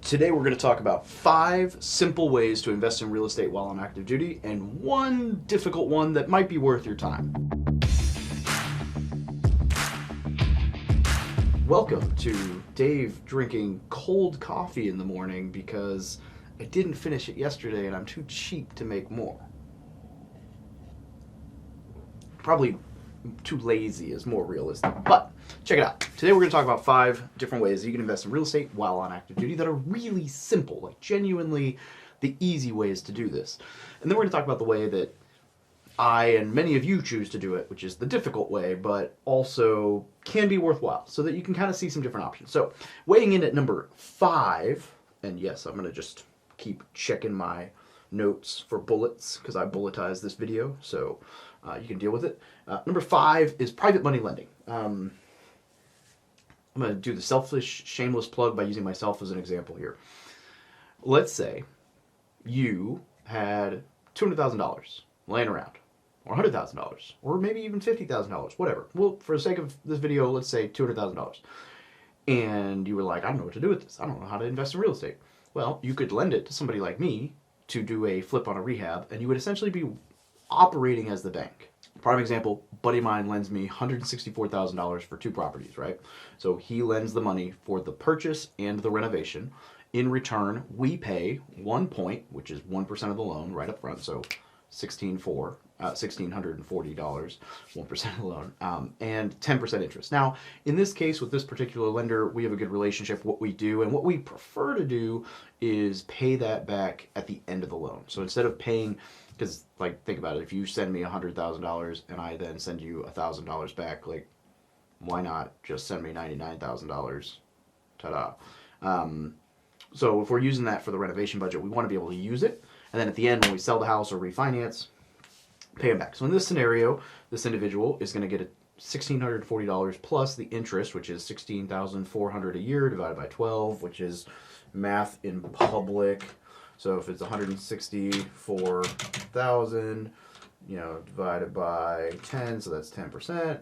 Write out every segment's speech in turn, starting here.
Today we're going to talk about 5 simple ways to invest in real estate while on active duty and one difficult one that might be worth your time. Welcome to Dave drinking cold coffee in the morning because I didn't finish it yesterday and I'm too cheap to make more. Probably too lazy is more realistic, but check it out. Today we're going to talk about 5 different ways that you can invest in real estate while on active duty that are really simple, like genuinely the easy ways to do this. And then we're going to talk about the way that I and many of you choose to do it, which is the difficult way, but also can be worthwhile, so that you can kind of see some different options. So weighing in at number 5, and yes, I'm going to just keep checking my notes for bullets because I bulletized this video, so you can deal with it. Number 5 is private money lending. I'm going to do the selfish, shameless plug by using myself as an example here. Let's say you had $200,000 laying around, or $100,000, or maybe even $50,000, whatever. Well, for the sake of this video, let's say $200,000. And you were like, I don't know what to do with this. I don't know how to invest in real estate. Well, you could lend it to somebody like me to do a flip on a rehab, and you would essentially be operating as the bank. Prime example, buddy of mine lends me $164,000 for 2 properties, right? So he lends the money for the purchase and the renovation. In return, we pay 1 point, which is 1% of the loan right up front, so $1,640, 1% of the loan, and 10% interest. Now, in this case, with this particular lender, we have a good relationship. What we do and what we prefer to do is pay that back at the end of the loan. So instead of paying, because like think about it, if you send me $100,000 and I then send you $1,000 back, like why not just send me $99,000? Ta-da! So if we're using that for the renovation budget, we want to be able to use it. And then at the end, when we sell the house or refinance, pay them back. So in this scenario, this individual is going to get $1,640 plus the interest, which is $16,400 a year divided by 12, which is math in public. So if it's 164,000, divided by 10, so that's 10%.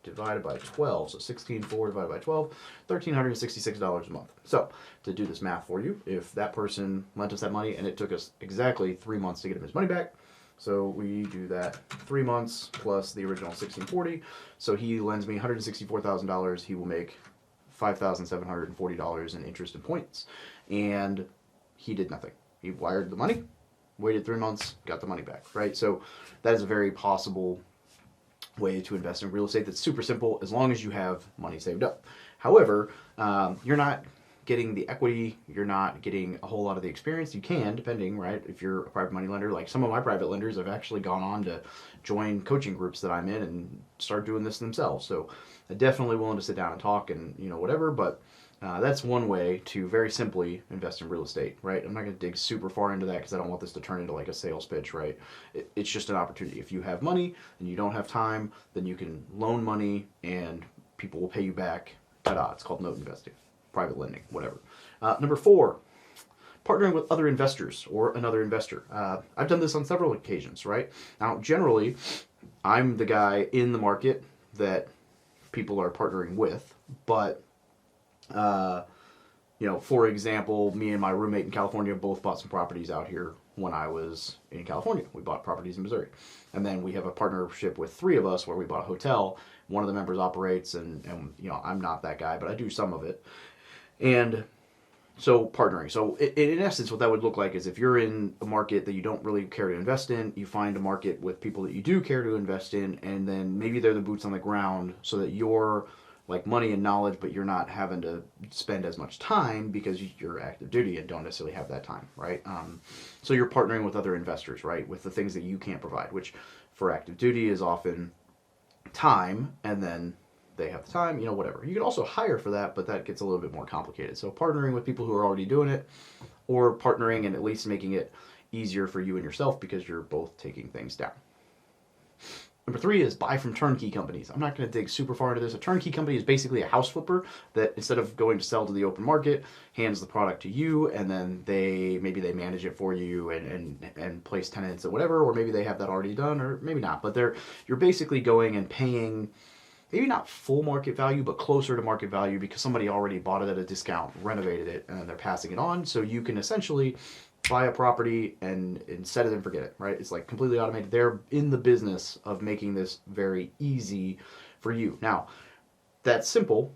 Divided by 12, so 16,400 divided by 12, $1,366 a month. So to do this math for you, if that person lent us that money and it took us exactly 3 months to get him his money back, so we do that 3 months plus the original 1640. So he lends me $164,000. He will make $5,740 in interest and points, and he did nothing. He wired the money, waited 3 months, got the money back. Right. So that is a very possible way to invest in real estate that's super simple as long as you have money saved up. However, you're not getting the equity, you're not getting a whole lot of the experience. You can, depending, right? If you're a private money lender, like some of my private lenders have actually gone on to join coaching groups that I'm in and start doing this themselves. So I'm definitely willing to sit down and talk and whatever, but that's one way to very simply invest in real estate, right? I'm not going to dig super far into that because I don't want this to turn into like a sales pitch, right? It's just an opportunity. If you have money and you don't have time, then you can loan money and people will pay you back. Ta-da! It's called note investing, private lending, whatever. Number 4, partnering with other investors or another investor. I've done this on several occasions, right? Now, generally, I'm the guy in the market that people are partnering with, but for example, me and my roommate in California both bought some properties out here when I was in California. We bought properties in Missouri. And then we have a partnership with 3 of us where we bought a hotel. One of the members operates and I'm not that guy, but I do some of it. And so partnering. So in essence, what that would look like is if you're in a market that you don't really care to invest in, you find a market with people that you do care to invest in, and then maybe they're the boots on the ground so that you're like money and knowledge, but you're not having to spend as much time because you're active duty and don't necessarily have that time, right? So you're partnering with other investors, right, with the things that you can't provide, which for active duty is often time, and then they have the time, whatever. You can also hire for that, but that gets a little bit more complicated. So partnering with people who are already doing it, or partnering and at least making it easier for you and yourself because you're both taking things down. Number 3 is buy from turnkey companies. I'm not going to dig super far into this. A turnkey company is basically a house flipper that instead of going to sell to the open market, hands the product to you, and then they manage it for you and place tenants or whatever, or maybe they have that already done, or maybe not. But you're basically going and paying maybe not full market value, but closer to market value because somebody already bought it at a discount, renovated it, and then they're passing it on. So you can essentially buy a property and set it and forget it, right? It's like completely automated. They're in the business of making this very easy for you. Now, that's simple.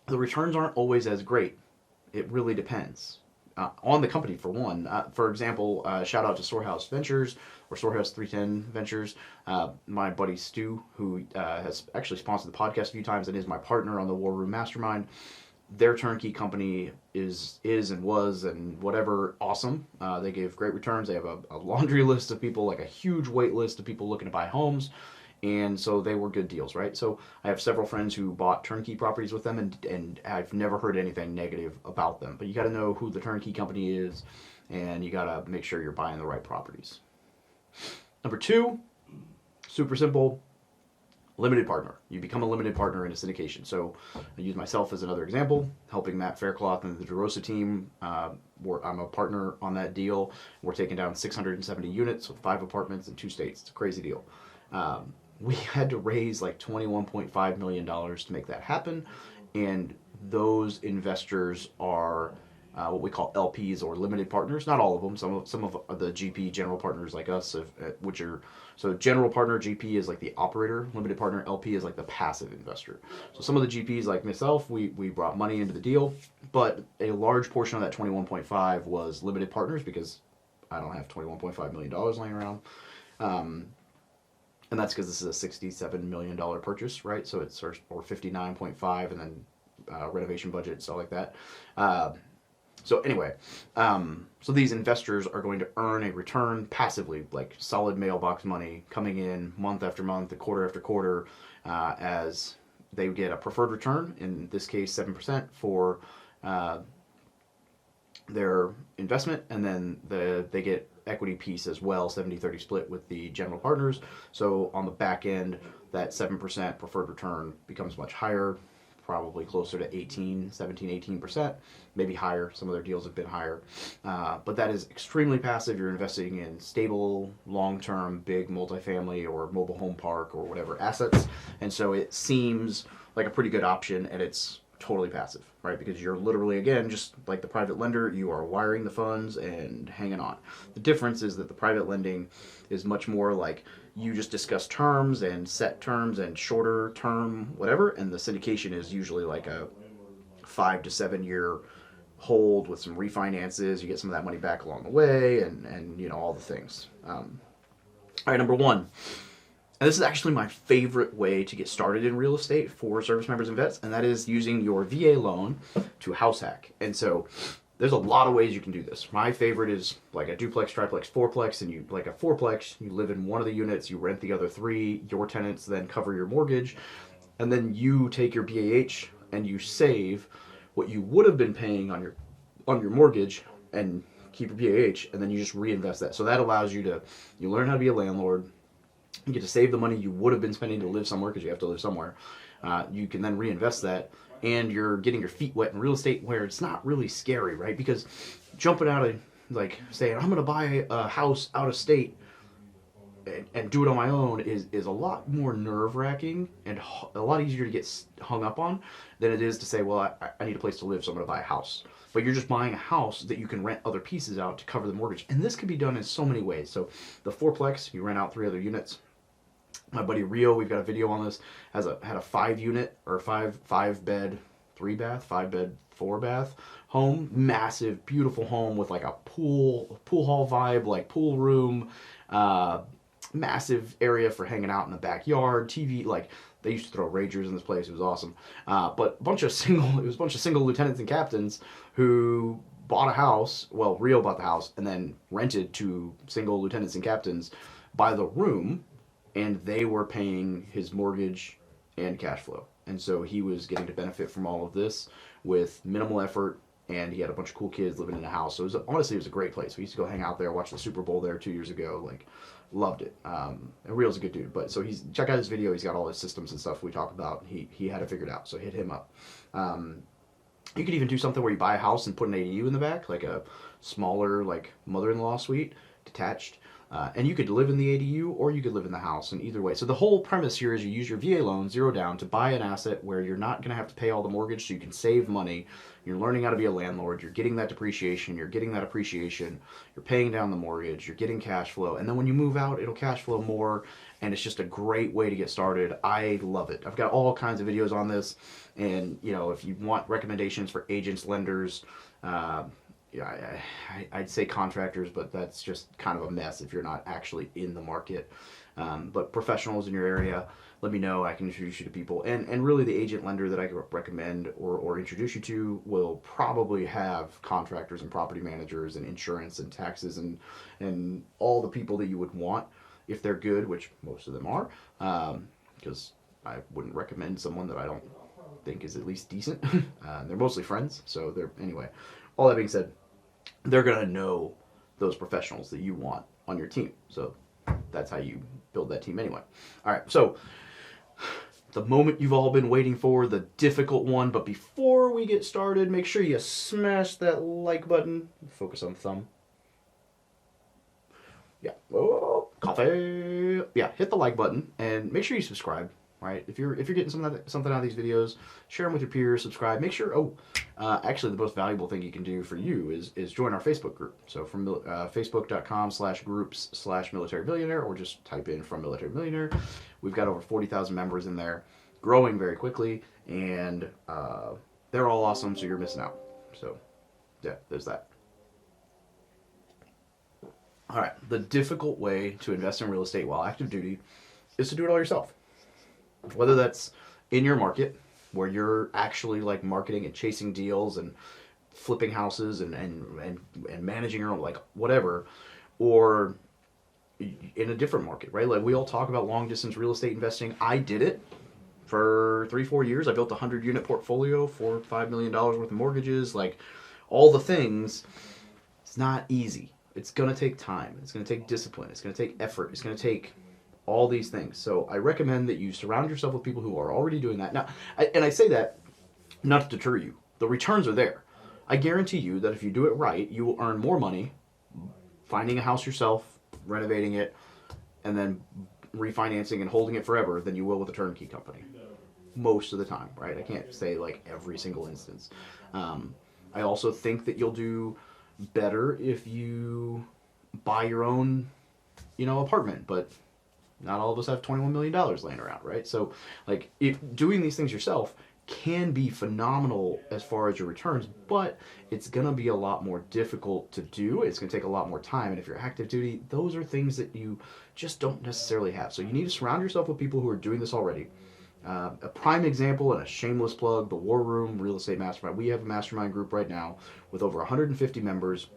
The returns aren't always as great. It really depends. On the company, for one. For example, shout out to Storehouse Ventures or Storehouse 310 Ventures. My buddy Stu, who has actually sponsored the podcast a few times and is my partner on the War Room Mastermind. Their turnkey company is and was and whatever awesome. They give great returns. They have a laundry list of people, like a huge wait list of people looking to buy homes. And so they were good deals, right? So I have several friends who bought turnkey properties with them, and I've never heard anything negative about them. But you got to know who the turnkey company is, and you got to make sure you're buying the right properties. Number 2, super simple, limited partner. You become a limited partner in a syndication. So I use myself as another example, helping Matt Faircloth and the DeRosa team. I'm a partner on that deal. We're taking down 670 units with 5 apartments in 2 states. It's a crazy deal. We had to raise like $21.5 million to make that happen. And those investors are what we call LPs or limited partners. Not all of them. Some of the GP general partners like us, which are, so general partner GP is like the operator, limited partner LP is like the passive investor. So some of the GPs like myself, we brought money into the deal, but a large portion of that 21.5 was limited partners because I don't have $21.5 million laying around. And that's because this is a $67 million purchase, right? So it's or 59.5 and then renovation budget, stuff like that. So anyway, so these investors are going to earn a return passively, like solid mailbox money coming in month after month, quarter after quarter, as they get a preferred return, in this case 7% for their investment, and then they get equity piece as well, 70-30 split with the general partners. So on the back end, that 7% preferred return becomes much higher, probably closer to 18%, maybe higher. Some of their deals have been higher. But that is extremely passive. You're investing in stable, long-term, big multifamily or mobile home park or whatever assets. And so it seems like a pretty good option, and it's totally passive, right? Because you're literally, again, just like the private lender, you are wiring the funds and hanging on. The difference is that the private lending is much more like you just discuss terms and set terms and shorter term whatever, and the syndication is usually like a 5 to 7 year hold with some refinances. You get some of that money back along the way, and you know, all the things. All right, number 1. And this is actually my favorite way to get started in real estate for service members and vets, and that is using your VA loan to house hack. And so there's a lot of ways you can do this. My favorite is like a duplex, triplex, fourplex, and you like a fourplex, you live in one of the units, you rent the other 3, your tenants then cover your mortgage, and then you take your BAH and you save what you would have been paying on your mortgage and keep your BAH, and then you just reinvest that. So that allows you learn how to be a landlord. You get to save the money you would have been spending to live somewhere, because you have to live somewhere. You can then reinvest that, and you're getting your feet wet in real estate where it's not really scary, right? Because jumping out of, like, saying, I'm going to buy a house out of state and do it on my own is a lot more nerve-wracking and a lot easier to get hung up on than it is to say, well, I need a place to live, so I'm going to buy a house. But you're just buying a house that you can rent other pieces out to cover the mortgage. And this can be done in so many ways. So the fourplex, you rent out 3 other units. My buddy Rio, we've got a video on this, had a 5 unit or 5 bed, 3 bath, 5 bed, 4 bath home. Massive, beautiful home with like a pool hall vibe, like pool room, massive area for hanging out in the backyard, TV, like they used to throw ragers in this place. It was awesome. But it was a bunch of single lieutenants and captains who bought a house. Well, Rio bought the house and then rented to single lieutenants and captains by the room, and they were paying his mortgage and cash flow. And so he was getting to benefit from all of this with minimal effort, and he had a bunch of cool kids living in the house. So honestly, it was a great place. We used to go hang out there, watch the Super Bowl there 2 years ago. Like, loved it. And Real's a good dude. But so check out his video. He's got all his systems and stuff we talk about. He had it figured out. So hit him up. You could even do something where you buy a house and put an ADU in the back, like a smaller, like, mother-in-law suite, detached. And you could live in the ADU or you could live in the house, and either way. So the whole premise here is you use your VA loan, zero down, to buy an asset where you're not going to have to pay all the mortgage, so you can save money. You're learning how to be a landlord. You're getting that depreciation. You're getting that appreciation. You're paying down the mortgage. You're getting cash flow. And then when you move out, it'll cash flow more. And it's just a great way to get started. I love it. I've got all kinds of videos on this. And, you know, if you want recommendations for agents, lenders, yeah, I'd say contractors, but that's just kind of a mess if you're not actually in the market. But professionals in your area, let me know. I can introduce you to people. And really the agent lender that I could recommend or introduce you to will probably have contractors and property managers and insurance and taxes and all the people that you would want if they're good, which most of them are, because I wouldn't recommend someone that I don't think is at least decent. They're mostly friends, so anyway. All that being said, they're going to know those professionals that you want on your team. So that's how you build that team anyway. All right, so the moment you've all been waiting for, the difficult one. But before we get started, make sure you smash that like button. Focus on the thumb. Yeah. Oh, coffee. Yeah, hit the like button and make sure you subscribe. Right? If you're getting something out of these videos, share them with your peers, subscribe. Make sure. Actually, the most valuable thing you can do for you is join our Facebook group. So from facebook.com/groups/military millionaire, or just type in From Military Millionaire. We've got over 40,000 members in there, growing very quickly, and they're all awesome. So you're missing out. So yeah, there's that. All right, the difficult way to invest in real estate while active duty is to do it all yourself. Whether that's in your market, where you're actually like marketing and chasing deals and flipping houses and managing your own, like whatever, or in a different market, right? Like we all talk about long distance real estate investing. I did it for 3-4 years. I built a 100-unit portfolio, $4-5 million worth of mortgages, like all the things. It's not easy. It's going to take time. It's going to take discipline. It's going to take effort. It's going to take all these things. So I recommend that you surround yourself with people who are already doing that. Now, I say that not to deter you. The returns are there. I guarantee you that if you do it right, you will earn more money finding a house yourself, renovating it, and then refinancing and holding it forever than you will with a turnkey company. Most of the time, right? I can't say like every single instance. I also think that you'll do better if you buy your own, apartment, but not all of us have $21 million laying around, right? So, like, doing these things yourself can be phenomenal as far as your returns, but it's going to be a lot more difficult to do. It's going to take a lot more time. And if you're active duty, those are things that you just don't necessarily have. So you need to surround yourself with people who are doing this already. A prime example and a shameless plug, the War Room Real Estate Mastermind. We have a mastermind group right now with over 150 members.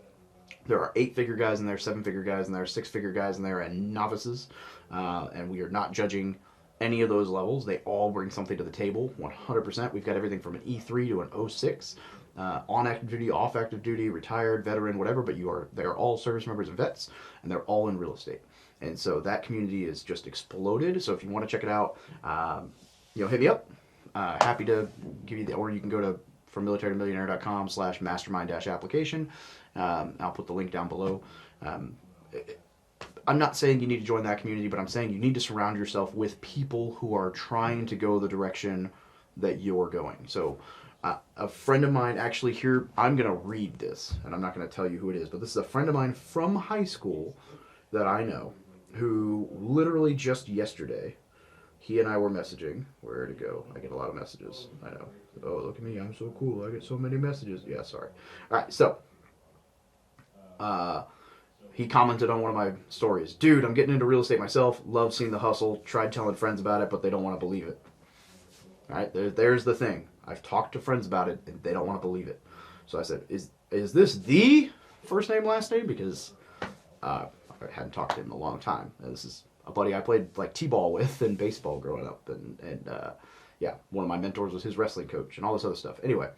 There are 8-figure guys in there, 7-figure guys in there, 6-figure guys in there, and novices. And we are not judging any of those levels. They all bring something to the table, 100%. We've got everything from an E3 to an 06, on active duty, off active duty, retired, veteran, whatever. But they're all service members and vets, and they're all in real estate. And so that community is just exploded. So if you want to check it out, hit me up. Happy to give you or you can go to FromMilitaryToMillionaire.com/mastermind-application. I'll put the link down below. I'm not saying you need to join that community, but I'm saying you need to surround yourself with people who are trying to go the direction that you're going. So a friend of mine, actually here, I'm going to read this, and I'm not going to tell you who it is, but this is a friend of mine from high school that I know who literally just yesterday, he and I were messaging. Where to go? I get a lot of messages. I know. Oh, look at me. I'm so cool. I get so many messages. Yeah, sorry. All right, so he commented on one of my stories. Dude, I'm getting into real estate myself. Love seeing the hustle. Tried telling friends about it, but they don't want to believe it. All right, there's the thing. I've talked to friends about it, and they don't want to believe it. So I said, is this the first name, last name? Because I hadn't talked to him in a long time. And this is a buddy I played like t-ball with in baseball growing up. And one of my mentors was his wrestling coach and all this other stuff. Anyway,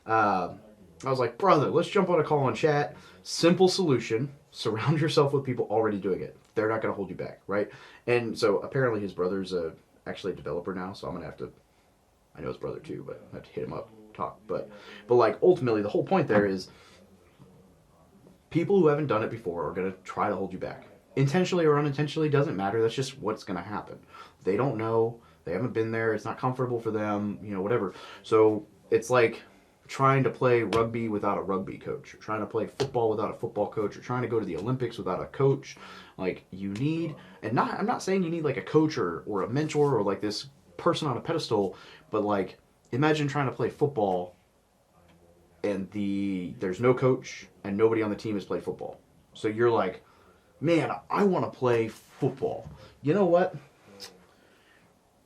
I was like, brother, let's jump on a call and chat. Simple solution. Surround yourself with people already doing it. They're not going to hold you back, right? And so apparently his brother's actually a developer now, so I'm going to have to, I know his brother too, but I have to hit him up, talk. But like ultimately the whole point there is people who haven't done it before are going to try to hold you back. intentionally or unintentionally, doesn't matter. That's just what's going to happen. They don't know. They haven't been there. It's not comfortable for them, whatever. So it's like trying to play rugby without a rugby coach, or trying to play football without a football coach, or trying to go to the Olympics without a coach. Like, you need, I'm not saying you need like a coach or a mentor or like this person on a pedestal, but like, imagine trying to play football and there's no coach and nobody on the team has played football. So you're like, man, I want to play football. You know what?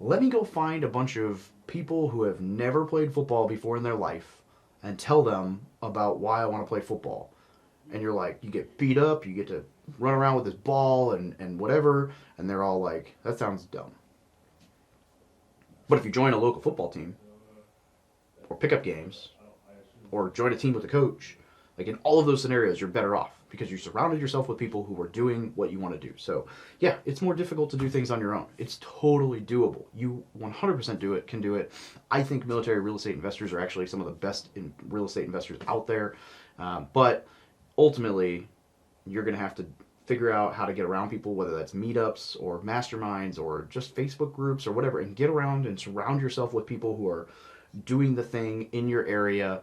Let me go find a bunch of people who have never played football before in their life and tell them about why I want to play football. And you're like, you get beat up, you get to run around with this ball and whatever, and they're all like, that sounds dumb. But if you join a local football team, or pick up games, or join a team with a coach, like in all of those scenarios, you're better off because you surrounded yourself with people who are doing what you want to do. So yeah, it's more difficult to do things on your own. It's totally doable. You 100% can do it. I think military real estate investors are actually some of the best real estate investors out there. But ultimately, you're going to have to figure out how to get around people, whether that's meetups or masterminds or just Facebook groups or whatever, and get around and surround yourself with people who are doing the thing in your area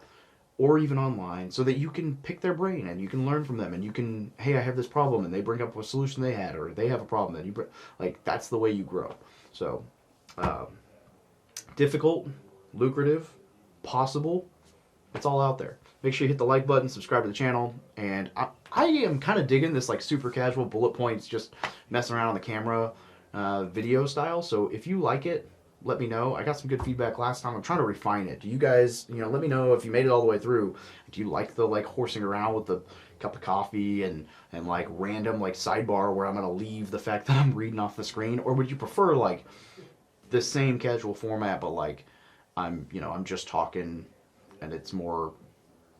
or even online, so that you can pick their brain and you can learn from them, and you can, hey, I have this problem, and they bring up a solution they had, or they have a problem that like, that's the way you grow. So difficult, lucrative, possible, it's all out there. Make sure you hit the like button, subscribe to the channel, and I am kind of digging this like super casual bullet points, just messing around on the camera video style. So if you like it, let me know. I got some good feedback last time. I'm trying to refine it. Do you guys, let me know if you made it all the way through. Do you like the like horsing around with the cup of coffee and like random like sidebar where I'm going to leave the fact that I'm reading off the screen? Or would you prefer like the same casual format, but like I'm just talking and it's more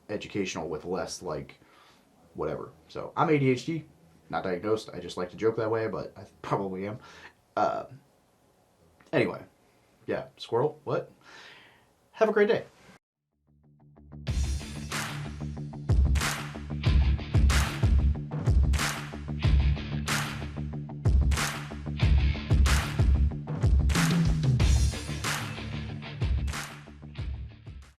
educational with less like whatever. So I'm ADHD, not diagnosed. I just like to joke that way, but I probably am. Anyway. Yeah, squirrel, what? Have a great day.